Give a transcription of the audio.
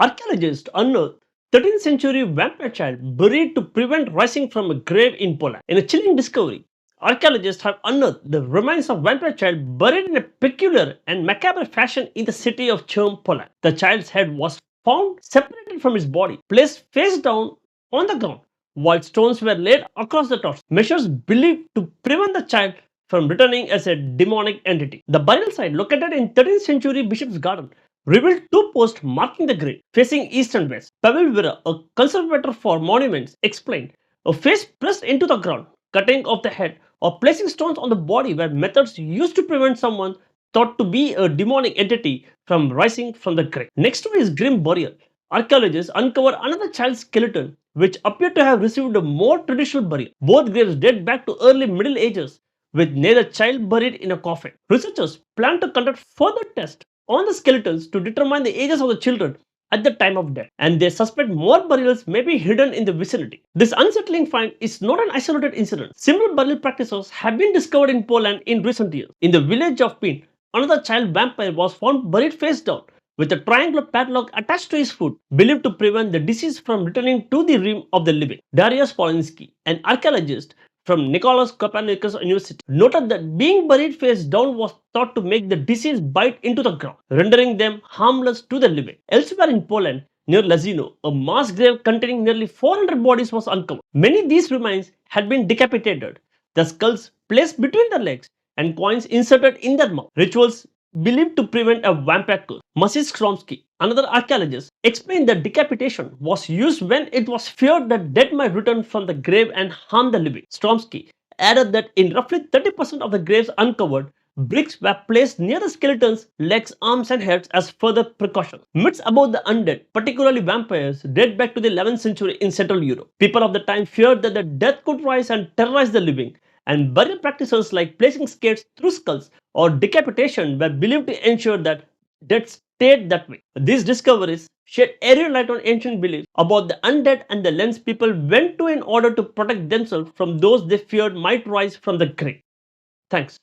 Archaeologists unearth 13th century vampire child buried to prevent rising from a grave in Poland. In a chilling discovery, archaeologists have unearthed the remains of vampire child buried in a peculiar and macabre fashion in the city of Chem, Poland. The child's head was found separated from his body, placed face down on the ground, while stones were laid across the torso. Measures believed to prevent the child from returning as a demonic entity. The burial site, located in 13th century Bishop's Garden, revealed two posts marking the grave, facing east and west. Pavel Vera, a conservator for monuments, explained, a face pressed into the ground, cutting off the head, or placing stones on the body were methods used to prevent someone thought to be a demonic entity from rising from the grave. Next to his grim burial, archaeologists uncovered another child's skeleton, which appeared to have received a more traditional burial. Both graves date back to early Middle Ages, with neither child buried in a coffin. Researchers plan to conduct further tests on the skeletons to determine the ages of the children at the time of death, and they suspect more burials may be hidden in the vicinity. This unsettling find is not an isolated incident. Similar burial practices have been discovered in Poland in recent years. In the village of Pin, another child vampire was found buried face down, with a triangular padlock attached to his foot, believed to prevent the deceased from returning to the realm of the living. Darius Polinsky, an archaeologist from Nicholas Copernicus University, noted that being buried face down was thought to make the deceased bite into the ground, rendering them harmless to the living. Elsewhere in Poland, near Lazino, a mass grave containing nearly 400 bodies was uncovered. Many of these remains had been decapitated, the skulls placed between their legs, and coins inserted in their mouth. Rituals believed to prevent a vampire curse. Mrs. Kromsky, another archaeologist, explained that decapitation was used when it was feared that dead might return from the grave and harm the living. Stromsky added that in roughly 30% of the graves uncovered, bricks were placed near the skeletons, legs, arms, and heads as further precaution. Myths about the undead, particularly vampires, date back to the 11th century in Central Europe. People of the time feared that the dead could rise and terrorize the living, and burial practices like placing skates through skulls or decapitation were believed to ensure that dead stayed that way. These discoveries shed airy light on ancient beliefs about the undead and the lengths people went to in order to protect themselves from those they feared might rise from the grave. Thanks.